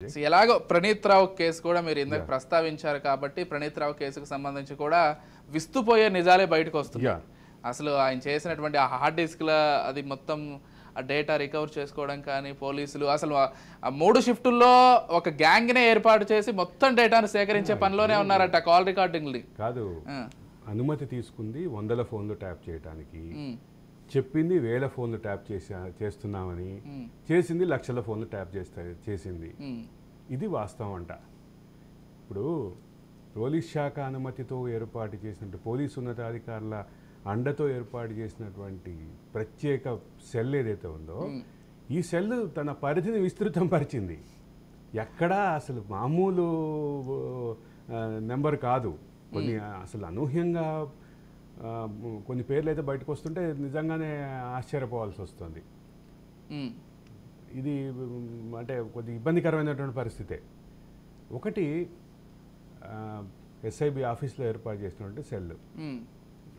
ఎలాగో ప్రణీత్ రావు కేసు కూడా మీరు ఇందాక ప్రస్తావించారు కాబట్టి ప్రణీత్ రావు కేసుకు సంబంధించి కూడా విస్తుపోయే నిజాలే బయటకు వస్తున్నాయి. అసలు ఆయన చేసినటువంటి ఆ హార్డ్ డిస్క్ల అది మొత్తం ఆ డేటా రికవర్ చేసుకోవడం కానీ పోలీసులు అసలు ఆ 3 షిఫ్టుల్లో ఒక గ్యాంగ్నే ఏర్పాటు చేసి మొత్తం డేటాను సేకరించే పనిలోనే ఉన్నారట. కాల్ రికార్డింగ్లు కాదు, అనుమతి తీసుకుంది 100 ఫోన్లు ట్యాప్ చేయడానికి, చెప్పింది 1000 ఫోన్లు ట్యాప్ చేస్తున్నామని, చేసింది లక్షల ఫోన్లు ట్యాప్ చేసింది. ఇది వాస్తవం అంట. ఇప్పుడు పోలీస్ శాఖ అనుమతితో ఏర్పాటు చేసినట్టు పోలీసు ఉన్నతాధికారుల అండతో ఏర్పాటు చేసినటువంటి ప్రత్యేక సెల్ ఏదైతే ఉందో ఈ సెల్ తన పరిధిని విస్తృతం పరిచింది. ఎక్కడా అసలు మామూలు నెంబర్ కాదు, కొన్ని అసలు అనూహ్యంగా కొన్ని పేర్లు అయితే బయటకు వస్తుంటే నిజంగానే ఆశ్చర్యపోవాల్సి వస్తుంది. ఇది అంటే కొద్ది ఇబ్బందికరమైనటువంటి పరిస్థితే. ఒకటి ఎస్ఐబి ఆఫీస్లో ఏర్పాటు చేసినటువంటి సెల్,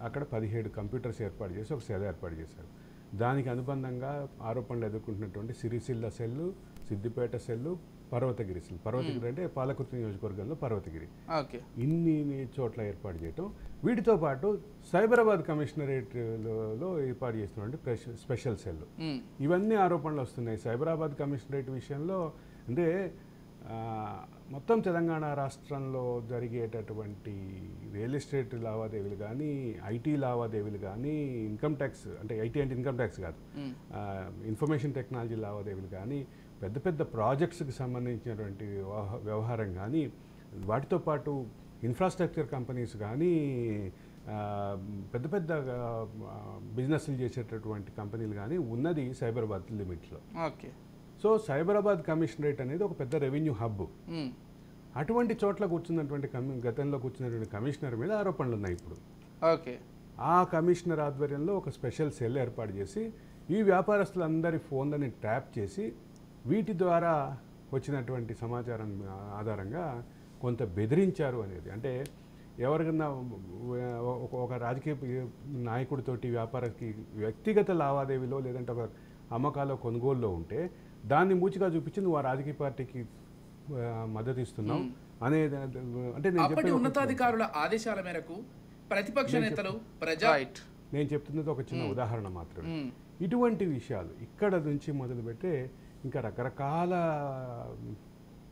అక్కడ 17 కంప్యూటర్స్ ఏర్పాటు చేసి ఒక సెల్ ఏర్పాటు చేశారు. దానికి అనుబంధంగా ఆరోపణలు ఎదుర్కొంటున్నటువంటి Sircilla cell, Siddipet cell, Parvathagiri cell. Parvathagiri అంటే పాలకుర్తి నియోజకవర్గంలో పర్వతగిరి, ఇన్ని చోట్ల ఏర్పాటు చేయటం. వీటితో పాటు సైబరాబాద్ కమిషనరేట్లో ఏర్పాటు చేస్తున్నటువంటి స్పెషల్ సెల్. ఇవన్నీ ఆరోపణలు వస్తున్నాయి. సైబరాబాద్ కమిషనరేట్ విషయంలో అంటే మొత్తం తెలంగాణ రాష్ట్రంలో జరిగేటటువంటి రియల్ ఎస్టేట్ లావాదేవీలు కానీ, ఐటీ లావాదేవీలు కానీ, ఇన్కమ్ ట్యాక్స్ అంటే ఐటీ అంటే ఇన్కమ్ ట్యాక్స్ కాదు, ఇన్ఫర్మేషన్ టెక్నాలజీ లావాదేవీలు కానీ, పెద్ద పెద్ద ప్రాజెక్ట్స్కి సంబంధించినటువంటి వ్యవహారం కానీ, వాటితో పాటు ఇన్ఫ్రాస్ట్రక్చర్ కంపెనీస్ కానీ, పెద్ద పెద్ద బిజినెస్లు చేసేటటువంటి కంపెనీలు కానీ ఉన్నది సైబరాబాద్ లిమిట్లో. ఓకే. సో సైబరాబాద్ కమిషనరేట్ అనేది ఒక పెద్ద రెవెన్యూ హబ్. అటువంటి చోట్ల కూర్చున్నటువంటి గతంలో కూర్చున్నటువంటి కమిషనర్ మీద ఆరోపణలు ఉన్నాయి ఇప్పుడు. ఓకే. ఆ కమిషనర్ ఆధ్వర్యంలో ఒక స్పెషల్ సెల్ ఏర్పాటు చేసి ఈ వ్యాపారస్తులందరి ఫోన్లని ట్యాప్ చేసి వీటి ద్వారా వచ్చినటువంటి సమాచారం ఆధారంగా కొంత బెదిరించారు అనేది. అంటే ఎవరికన్నా ఒక రాజకీయ నాయకుడితోటి వ్యాపారకి వ్యక్తిగత లావాదేవీలో లేదంటే ఒక అమ్మకాల కొనుగోలులో ఉంటే దాన్ని మూచిగా చూపించి నువ్వు ఆ రాజకీయ పార్టీకి మద్దతు ఇస్తున్నావు అనేది. అంటే ఉన్నతాధికారుల ఆదేశాల మేరకు ప్రతిపక్ష నేతలు నేను చెప్తున్నది ఒక చిన్న ఉదాహరణ మాత్రమే. ఇటువంటి విషయాలు ఇక్కడ నుంచి మొదలుపెట్టే ఇంకా రకరకాల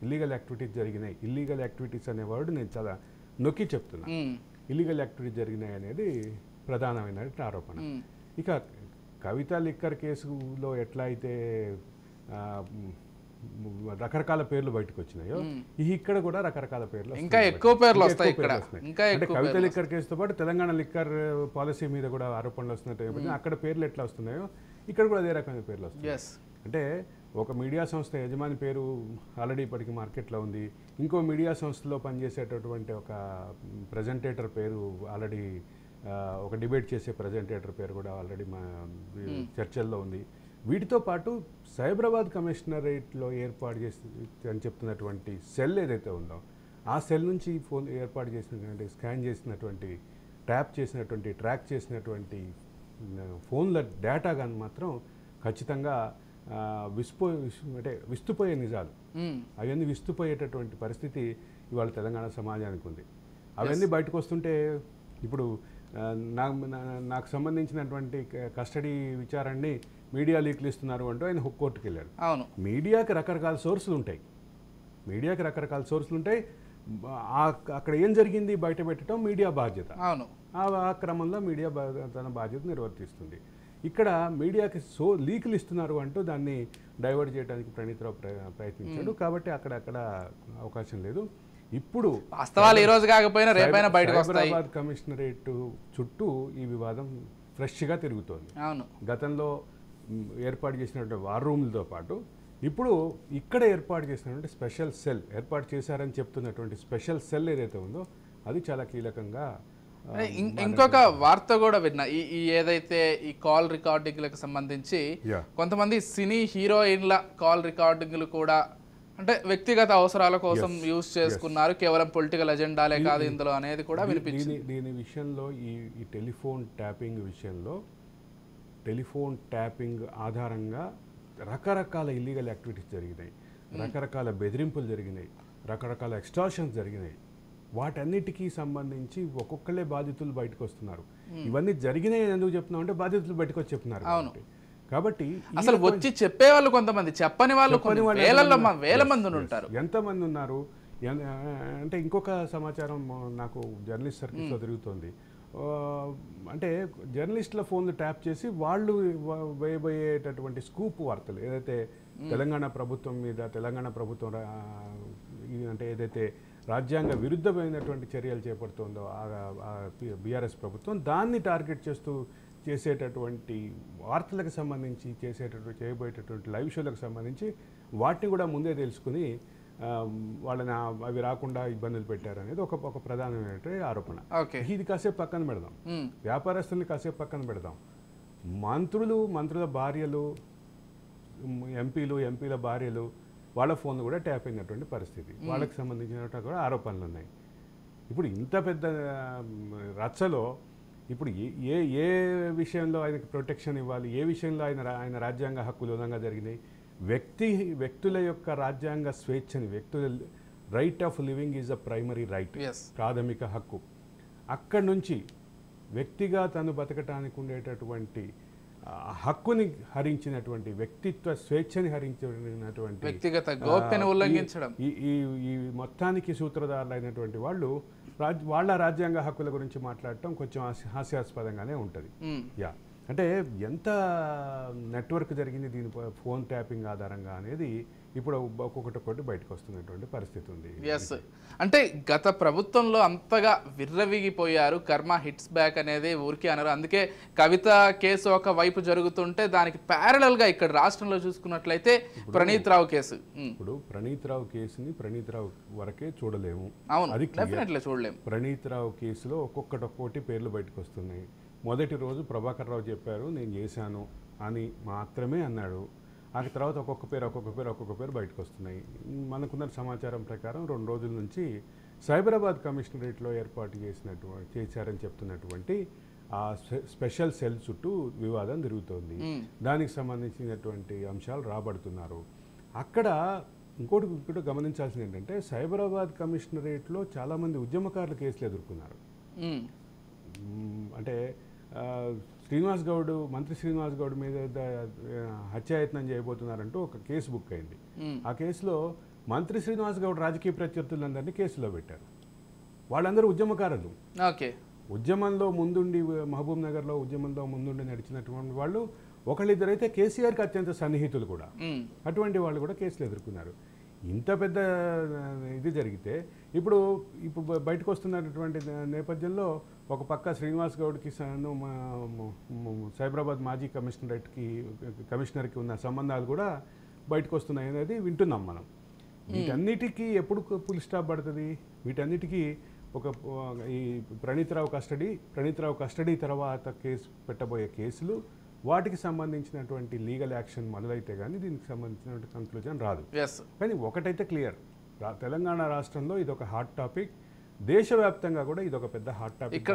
ఇల్లీగల్ యాక్టివిటీస్ జరిగినాయి. ఇల్లీగల్ యాక్టివిటీస్ అనే వర్డ్ నేను చాలా నొక్కి చెప్తున్నా. ఇల్లీగల్ యాక్టివిటీస్ జరిగినాయి అనేది ప్రధానమైన ఆరోపణ. ఇక కవిత లిక్కర్ కేసులో ఎట్లా అయితే రకరకాల పేర్లు బయటకు వచ్చినాయో ఇక్కడ కూడా రకరకాల పేర్లు, ఇంకా ఎక్కువ పేర్లు వస్తాయి. అంటే కవిత లిక్కర్ కేసుతో పాటు తెలంగాణ లిక్కర్ పాలసీ మీద కూడా ఆరోపణలు వస్తున్నాయి. అక్కడ పేర్లు ఎట్లా వస్తున్నాయో ఇక్కడ కూడా అదే రకమైన పేర్లు వస్తున్నాయి. అంటే ఒక మీడియా సంస్థ యజమాని పేరు ఆల్రెడీ ఇప్పటికి మార్కెట్లో ఉంది. ఇంకో మీడియా సంస్థలో పనిచేసేటటువంటి ఒక ప్రజెంటేటర్ పేరు ఆల్రెడీ, ఒక డిబేట్ చేసే ప్రజెంటేటర్ పేరు కూడా ఆల్రెడీ మా చర్చల్లో ఉంది. వీటితో పాటు సైబరాబాద్ కమిషనరేట్లో ఏర్పాటు చేసి అని చెప్తున్నటువంటి సెల్ ఏదైతే ఉందో ఆ సెల్ నుంచి ఫోన్ ఏర్పాటు చేసినటువంటి స్కాన్ చేసినటువంటి ట్యాప్ చేసినటువంటి ట్రాక్ చేసినటువంటి ఫోన్ల డేటా కానీ మాత్రం ఖచ్చితంగా విస్తుపోయే నిజాలు. అవన్నీ విస్తుపోయేటటువంటి పరిస్థితి ఇవాళ తెలంగాణ సమాజానికి ఉంది. అవన్నీ బయటకు వస్తుంటే ఇప్పుడు నాకు సంబంధించినటువంటి కస్టడీ విచారాన్ని మీడియా లీక్లు ఇస్తున్నారు అంటూ ఆయన కోర్టుకు వెళ్ళారు. మీడియాకి రకరకాల సోర్సులు ఉంటాయి. అక్కడ ఏం జరిగింది బయట పెట్టడం మీడియా బాధ్యత. ఆ క్రమంలో మీడియా తన బాధ్యత నిర్వర్తిస్తుంది. ఇక్కడ మీడియాకి లీకులు ఇస్తున్నారు అంటూ దాన్ని డైవర్ట్ చేయడానికి ప్రణీత్ రావు ప్రయత్నించాడు. కాబట్టి అక్కడ అవకాశం లేదు. ఇప్పుడు వాస్తవాలు ఈ రోజు కాకపోయినా రేపైనా బయటకు వస్తాయి. హైదరాబాద్ కమిషనరేట్ చుట్టూ ఈ వివాదం ఫ్రెష్గా తిరుగుతోంది. గతంలో ఏర్పాటు చేసినటువంటి వార్ రూమ్లతో పాటు ఇప్పుడు ఇక్కడ ఏర్పాటు చేసినటువంటి స్పెషల్ సెల్ ఏర్పాటు చేశారని చెప్తున్నటువంటి స్పెషల్ సెల్ ఏదైతే ఉందో అది చాలా కీలకంగా. ఇంకొక వార్త కూడా విన్నా, ఈ ఏదైతే ఈ కాల్ రికార్డింగ్లకు సంబంధించి కొంతమంది సినీ హీరోయిన్ల కాల్ రికార్డింగ్లు కూడా అంటే వ్యక్తిగత అవసరాల కోసం యూజ్ చేసుకున్నారు, కేవలం పొలిటికల్ ఎజెండాలే కాదు ఇందులో అనేది కూడా వినిపించింది. దీని విషయంలో ఈ టెలిఫోన్ ట్యాపింగ్ విషయంలో టెలిఫోన్ ట్యాపింగ్ ఆధారంగా రకరకాల ఇల్లీగల్ యాక్టివిటీస్ జరిగినాయి. రకరకాల బెదిరింపులు జరిగినాయి, రకరకాల ఎక్స్టార్షన్స్ జరిగినాయి. వాటన్నిటికీ సంబంధించి ఒక్కొక్కళ్ళే బాధితులు బయటకు వస్తున్నారు. ఇవన్నీ జరిగినాయి ఎందుకు చెప్తున్నాం అంటే బాధితులు బయటకు వచ్చి చెప్తున్నారు కాబట్టి అసలు వచ్చి చెప్పే వాళ్ళు కొంతమంది, చెప్పని వాళ్ళు వేల మంది ఉంటారు. ఎంతమంది ఉన్నారు అంటే ఇంకొక సమాచారం నాకు జర్నలిస్ట్ సర్కిల్స్లో తిరుగుతుంది. అంటే జర్నలిస్టుల ఫోన్లు ట్యాప్ చేసి వాళ్ళు వేయబోయేటటువంటి స్కూప్ వార్తలు ఏదైతే తెలంగాణ ప్రభుత్వం మీద, తెలంగాణ ప్రభుత్వం అంటే ఏదైతే రాజ్యాంగ విరుద్ధమైనటువంటి చర్యలు చేపడుతుందో బీఆర్ఎస్ ప్రభుత్వం, దాన్ని టార్గెట్ చేస్తూ చేసేటటువంటి వార్తలకు సంబంధించి చేయబోయేటటువంటి లైవ్ షోలకు సంబంధించి వాటిని కూడా ముందే తెలుసుకుని వాళ్ళని అవి రాకుండా ఇబ్బందులు పెట్టారు అనేది ఒక ప్రధానమైనటువంటి ఆరోపణ. ఇది కాసేపు పక్కన పెడదాం, వ్యాపారస్తుల్ని కాసేపు పక్కన పెడదాం. మంత్రుల భార్యలు, ఎంపీల భార్యలు, వాళ్ళ ఫోన్లు కూడా ట్యాప్ అయినటువంటి పరిస్థితి, వాళ్ళకి సంబంధించినటువంటి కూడా ఆరోపణలు ఉన్నాయి. ఇప్పుడు ఇంత పెద్ద రచ్చలో ఇప్పుడు ఏ విషయంలో ఆయనకు ప్రొటెక్షన్ ఇవ్వాలి, ఏ విషయంలో ఆయన రాజ్యాంగ హక్కులు ఉల్లంఘన జరిగినాయి, వ్యక్తుల యొక్క రాజ్యాంగ స్వేచ్ఛని, వ్యక్తుల right of living is a primary right, ప్రాథమిక హక్కు. అక్కడి నుంచి వ్యక్తిగా తను బతకటానికి ఉండేటటువంటి హక్కుని హరించినటువంటి, వ్యక్తిత్వ స్వేచ్ఛని హరించినటువంటి, వ్యక్తిగత గోప్యతను ఉల్లంఘించడం, ఈ మొత్తానికి సూత్రధారులైనటువంటి వాళ్ళు వాళ్ళ రాజ్యాంగ హక్కుల గురించి మాట్లాడటం కొంచెం హాస్యాస్పదంగానే ఉంటుంది. అంటే ఎంత నెట్వర్క్ జరిగింది దీని ఫోన్ ట్యాపింగ్ ఆధారంగా అనేది ఇప్పుడు ఒక్కొక్కటి బయటకు వస్తున్నటువంటి పరిస్థితి ఉంది. ఎస్, అంటే గత ప్రభుత్వంలో అంతగా విర్రవిగిపోయారు, కర్మ హిట్స్ బ్యాక్ అనేది ఊరికే అనరు. అందుకే కవిత కేసు ఒక వైపు జరుగుతుంటే దానికి ప్యారలల్ గా ఇక్కడ రాష్ట్రంలో చూసుకున్నట్లయితే ప్రణీత్ రావు కేసు, ఇప్పుడు ప్రణీత్ రావు కేసుని ప్రణీత్ రావు వరకే చూడలేము. అవును, డెఫినెట్లీ చూడలేము. ప్రణీత్ రావు కేసులో ఒక్కొక్కటి పేర్లు బయటకు వస్తున్నాయి. మొదటి రోజు ప్రభాకర్ రావు చెప్పారు నేను చేశాను అని మాత్రమే అన్నాడు. ఆ తర్వాత ఒక్కొక్క పేరు బయటకు వస్తున్నాయి. మనకున్న సమాచారం ప్రకారం 2 రోజుల నుంచి సైబరాబాద్ కమిషనరేట్లో ఏర్పాటు చేశారని చెప్తున్నటువంటి ఆ స్పెషల్ సెల్ చుట్టూ వివాదం తిరుగుతోంది. దానికి సంబంధించినటువంటి అంశాలు రాబడుతున్నారు. అక్కడ ఇంకోటి గమనించాల్సింది ఏంటంటే సైబరాబాద్ కమిషనరేట్లో చాలామంది ఉద్యమకారులు కేసులు ఎదుర్కొన్నారు. అంటే మంత్రి శ్రీనివాస్ గౌడ్ మీద హత్యాయత్నం చేయబోతున్నారంటూ ఒక కేసు బుక్ అయింది. ఆ కేసులో మంత్రి శ్రీనివాస్ గౌడ్ రాజకీయ ప్రత్యర్థులందరినీ కేసులో పెట్టారు. వాళ్ళందరూ ఉద్యమకారులు. ఉద్యమంలో ముందుండి, మహబూబ్ నగర్లో ఉద్యమంలో ముందుండి నడిచినటువంటి వాళ్ళు ఒకళ్ళిద్దరైతే కేసీఆర్కి అత్యంత సన్నిహితులు కూడా. అటువంటి వాళ్ళు కూడా కేసులు ఎదుర్కొన్నారు. ఇంత పెద్ద ఇది జరిగితే ఇప్పుడు బయటకు వస్తున్నటువంటి నేపథ్యంలో ఒక పక్క శ్రీనివాస్ గౌడ్కి సైబరాబాద్ మాజీ కమిషనర్కి ఉన్న సంబంధాలు కూడా బయటకు వస్తున్నాయి అనేది వింటున్నాం మనం. వీటన్నిటికీ ఎప్పుడు ఫుల్ స్టాప్ పడుతుంది? వీటన్నిటికీ ఈ ప్రణీత్ రావు కస్టడీ తర్వాత పెట్టబోయే కేసులు, వాటికి సంబంధించినటువంటి లీగల్ యాక్షన్ మొదలైతే కానీ దీనికి సంబంధించినటువంటి కంక్లూజన్ రాదు. కానీ ఒకటైతే క్లియర్, తెలంగాణ రాష్ట్రంలో ఇది ఒక హాట్ టాపిక్, దేశవ్యాప్తంగా కూడా ఇది ఒక పెద్ద హాట్ టాపిక్.